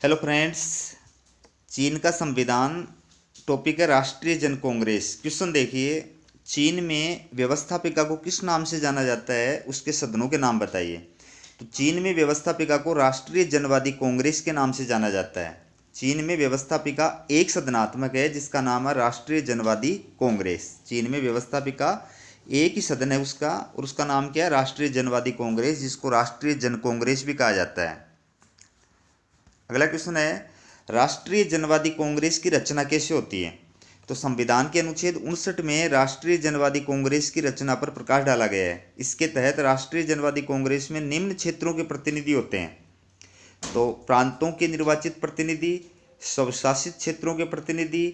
Hello friends, चीन का संविधान टॉपिक है राष्ट्रीय जन कांग्रेस। क्वेश्चन देखिए, चीन में व्यवस्थापिका को किस नाम से जाना जाता है, उसके सदनों के नाम बताइए। तो चीन में व्यवस्थापिका को राष्ट्रीय जनवादी कांग्रेस के नाम से जाना जाता है। चीन में व्यवस्थापिका एक सदनात्मक है जिसका नाम है राष्ट्रीय जनवादी कांग्रेस। चीन में व्यवस्थापिका एक ही सदन है उसका, और उसका नाम क्या है? राष्ट्रीय जनवादी कांग्रेस, जिसको राष्ट्रीय जन कांग्रेस भी कहा जाता है। अगला क्वेश्चन है, राष्ट्रीय जनवादी कांग्रेस की रचना कैसे होती है? तो संविधान के अनुच्छेद 59 में राष्ट्रीय जनवादी कांग्रेस की रचना पर प्रकाश डाला गया है। इसके तहत राष्ट्रीय जनवादी कांग्रेस में निम्न क्षेत्रों के प्रतिनिधि होते हैं। तो प्रांतों के निर्वाचित प्रतिनिधि, स्वशासित क्षेत्रों के प्रतिनिधि,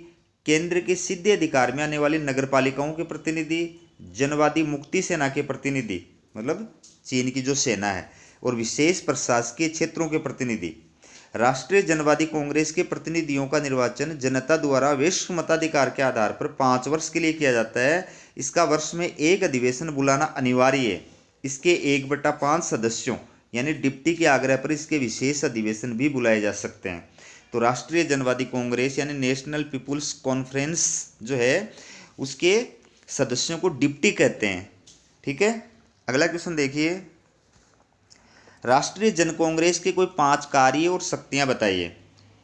केंद्र के सीधे अधिकार में आने वाली नगरपालिकाओं के प्रतिनिधि, जनवादी मुक्ति सेना के प्रतिनिधि, मतलब चीन की जो सेना है, और विशेष प्रशासकीय क्षेत्रों के प्रतिनिधि। राष्ट्रीय जनवादी कांग्रेस के प्रतिनिधियों का निर्वाचन जनता द्वारा वैश्विक मताधिकार के आधार पर 5 वर्ष के लिए किया जाता है। इसका वर्ष में एक अधिवेशन बुलाना अनिवार्य है। इसके 1/5 सदस्यों यानी डिप्टी के आग्रह पर इसके विशेष अधिवेशन भी बुलाए जा सकते हैं। तो राष्ट्रीय जनवादी कांग्रेस यानी नेशनल पीपुल्स कॉन्फ्रेंस जो है, उसके सदस्यों को डिप्टी कहते हैं। ठीक है, अगला क्वेश्चन देखिए, राष्ट्रीय जन कांग्रेस के कोई 5 कार्य और शक्तियां बताइए।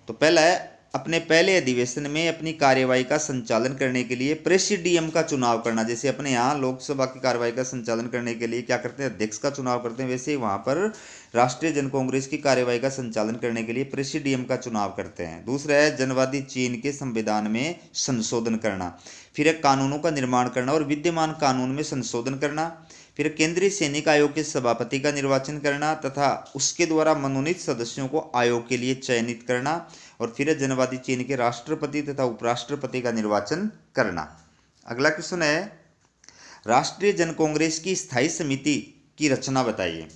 तो पहला है, अपने पहले अधिवेशन में अपनी कार्यवाही का संचालन करने के लिए प्रेसिडियम का चुनाव करना। जैसे अपने यहाँ लोकसभा की कार्यवाही का संचालन करने के लिए क्या करते हैं? अध्यक्ष का चुनाव करते हैं। वैसे ही वहाँ पर राष्ट्रीय जन कांग्रेस की कार्यवाही का संचालन करने के लिए प्रेसिडियम का चुनाव करते हैं। दूसरा है, जनवादी चीन के संविधान में संशोधन करना। फिर है, कानूनों का निर्माण करना और विद्यमान कानून में संशोधन करना। फिर केंद्रीय सैनिक आयोग के सभापति का निर्वाचन करना तथा उसके द्वारा मनोनीत सदस्यों को आयोग के लिए चयनित करना। और फिर जनवादी चीन के राष्ट्रपति तथा उपराष्ट्रपति का निर्वाचन करना। अगला क्वेश्चन है, राष्ट्रीय जन कांग्रेस की स्थायी समिति की रचना बताइए।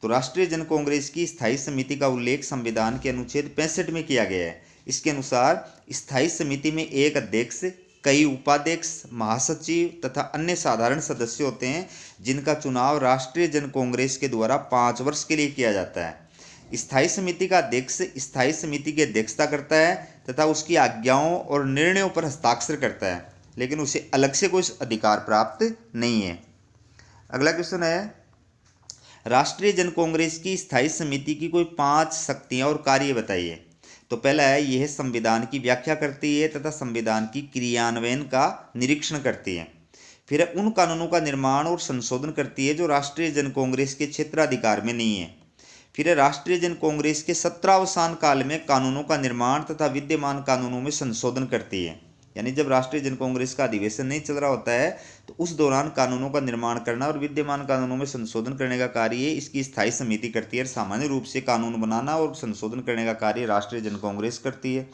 तो राष्ट्रीय जन कांग्रेस की स्थायी समिति का उल्लेख संविधान के अनुच्छेद 65 में किया गया है। इसके अनुसार स्थायी समिति में एक अध्यक्ष, कई उपाध्यक्ष, महासचिव तथा अन्य साधारण सदस्य होते हैं, जिनका चुनाव राष्ट्रीय जन कांग्रेस के द्वारा 5 वर्ष के लिए किया जाता है। स्थायी समिति का अध्यक्ष स्थायी समिति की अध्यक्षता करता है तथा उसकी आज्ञाओं और निर्णयों पर हस्ताक्षर करता है, लेकिन उसे अलग से कोई अधिकार प्राप्त नहीं है। अगला क्वेश्चन है, राष्ट्रीय जन कांग्रेस की स्थायी समिति की कोई 5 शक्तियां और कार्य बताइए। तो पहला है, यह संविधान की व्याख्या करती है तथा संविधान की क्रियान्वयन का निरीक्षण करती है। फिर उन कानूनों का निर्माण और संशोधन करती है जो राष्ट्रीय जन कांग्रेस के क्षेत्राधिकार में नहीं है। फिर राष्ट्रीय जन कांग्रेस के सत्रावसान काल में कानूनों का निर्माण तथा विद्यमान कानूनों में संशोधन करती है। यानी जब राष्ट्रीय जन कांग्रेस का अधिवेशन नहीं चल रहा होता है तो उस दौरान कानूनों का निर्माण करना और विद्यमान कानूनों में संशोधन करने का कार्य इसकी स्थायी समिति करती है। सामान्य रूप से कानून बनाना और संशोधन करने का कार्य राष्ट्रीय जन कांग्रेस करती है।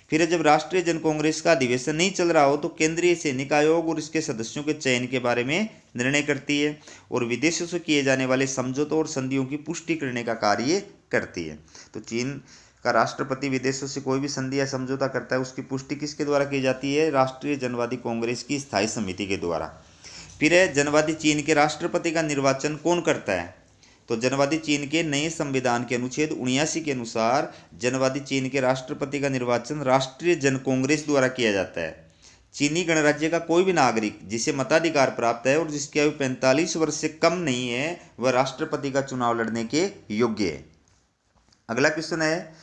फिर जब राष्ट्रीय जन कांग्रेस का अधिवेशन नहीं चल रहा हो तो केंद्रीय सैनिक आयोग और इसके सदस्यों के चयन के बारे में निर्णय करती है और विदेशों से किए जाने वाले समझौतों और संधियों की पुष्टि करने का कार्य करती है। तो चीन का राष्ट्रपति विदेशों से कोई भी संधि या समझौता करता है, उसकी पुष्टि किसके द्वारा की जाती है? राष्ट्रीय जनवादी कांग्रेस की स्थायी समिति के द्वारा। फिर है, जनवादी चीन के राष्ट्रपति का निर्वाचन कौन करता है? तो जनवादी चीन के नए संविधान के अनुच्छेद 79 के अनुसार जनवादी चीन के राष्ट्रपति का निर्वाचन राष्ट्रीय जन कांग्रेस द्वारा किया जाता है। चीनी गणराज्य का कोई भी नागरिक जिसे मताधिकार प्राप्त है और जिसकी आयु 45 वर्ष से कम नहीं है, वह राष्ट्रपति का चुनाव लड़ने के योग्य है। अगला क्वेश्चन है,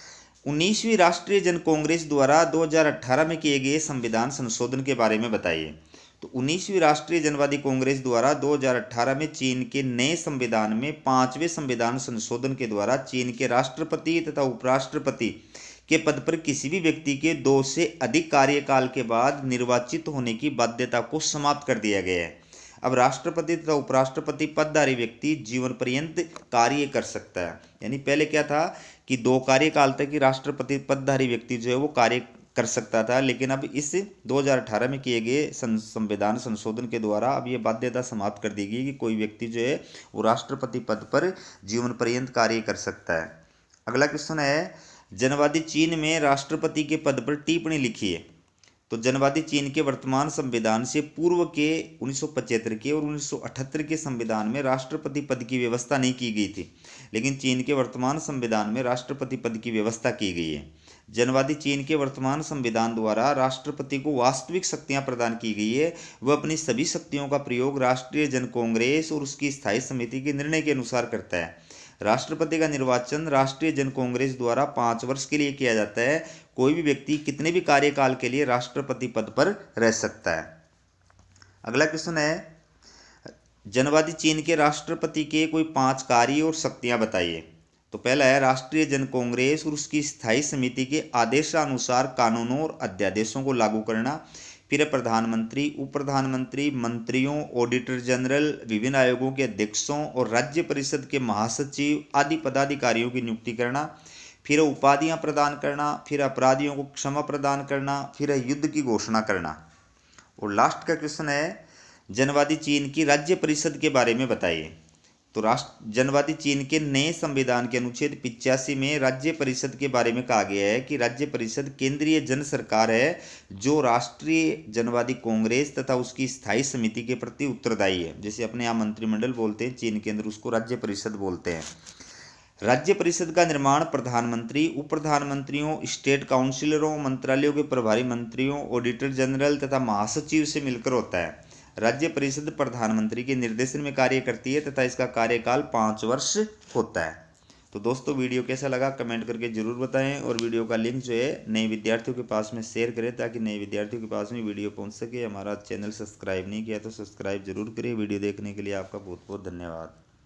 19वीं राष्ट्रीय जन कांग्रेस द्वारा 2018 में किए गए संविधान संशोधन के बारे में बताइए। तो 19वीं राष्ट्रीय जनवादी कांग्रेस द्वारा 2018 में चीन के नए संविधान में 5वें संविधान संशोधन के द्वारा चीन के राष्ट्रपति तथा उपराष्ट्रपति के पद पर किसी भी व्यक्ति के 2 से अधिक कार्यकाल के बाद निर्वाचित होने की बाध्यता को समाप्त कर दिया गया है। अब राष्ट्रपति तथा उपराष्ट्रपति पदधारी व्यक्ति जीवन पर्यंत कार्य कर सकता है। यानी पहले क्या था कि 2 कार्यकाल तक ही राष्ट्रपति पदधारी व्यक्ति जो है वो कार्य कर सकता था, लेकिन अब इस 2018 में किए गए संविधान संशोधन के द्वारा अब ये बाध्यता समाप्त कर दी गई कि कोई व्यक्ति जो है वो राष्ट्रपति पद पर जीवन पर्यंत कार्य कर सकता है। अगला क्वेश्चन है, जनवादी चीन में राष्ट्रपति के पद पर टिप्पणी लिखिए। तो जनवादी चीन के वर्तमान संविधान से पूर्व के 1975 के और 1978 के संविधान में राष्ट्रपति पद की व्यवस्था नहीं की गई थी। लेकिन चीन के वर्तमान संविधान में राष्ट्रपति पद की व्यवस्था की गई है। जनवादी चीन के वर्तमान संविधान द्वारा राष्ट्रपति को वास्तविक शक्तियां प्रदान की गई है। वह अपनी सभी शक्तियों का प्रयोग राष्ट्रीय जन कांग्रेस और उसकी स्थायी समिति के निर्णय के अनुसार करता है। राष्ट्रपति का निर्वाचन राष्ट्रीय जन कांग्रेस द्वारा 5 वर्ष के लिए किया जाता है। कोई भी व्यक्ति कितने भी कार्यकाल के लिए राष्ट्रपति पद पर रह सकता है। अगला क्वेश्चन है, जनवादी चीन के राष्ट्रपति के कोई 5 कार्य और शक्तियां बताइए। तो पहला है राष्ट्रीय जन कांग्रेस और उसकी स्थायी समिति के आदेशानुसार कानूनों और अध्यादेशों को लागू करना। फिर है प्रधानमंत्री, उप प्रधानमंत्री, मंत्रियों, ऑडिटर जनरल, विभिन्न आयोगों के अध्यक्षों और राज्य परिषद के महासचिव आदि पदाधिकारियों की नियुक्ति करना। फिर है उपाधियां प्रदान करना। फिर अपराधियों को क्षमा प्रदान करना। फिर है युद्ध की घोषणा करना। और लास्ट का क्वेश्चन है, जनवादी चीन की राज्य परिषद के बारे में बताइए। तो जनवादी चीन के नए संविधान के अनुच्छेद 85 में राज्य परिषद के बारे में कहा गया है कि राज्य परिषद केंद्रीय जन सरकार है जो राष्ट्रीय जनवादी कांग्रेस तथा उसकी स्थायी समिति के प्रति उत्तरदायी है। जैसे अपने यहाँ मंत्रिमंडल बोलते हैं, चीन के अंदर उसको राज्य परिषद बोलते हैं। राज्य परिषद का निर्माण प्रधानमंत्री, उप प्रधानमंत्रियों, स्टेट काउंसिलरों, मंत्रालयों के प्रभारी मंत्रियों, ऑडिटर जनरल तथा महासचिव से मिलकर होता है। राज्य परिषद प्रधानमंत्री के निर्देशन में कार्य करती है तथा इसका कार्यकाल 5 वर्ष होता है। तो दोस्तों, वीडियो कैसा लगा कमेंट करके जरूर बताएं और वीडियो का लिंक जो है नए विद्यार्थियों के पास में शेयर करें ताकि नए विद्यार्थियों के पास में वीडियो पहुंच सके। हमारा चैनल सब्सक्राइब नहीं किया तो सब्सक्राइब जरूर करें। वीडियो देखने के लिए आपका बहुत बहुत धन्यवाद।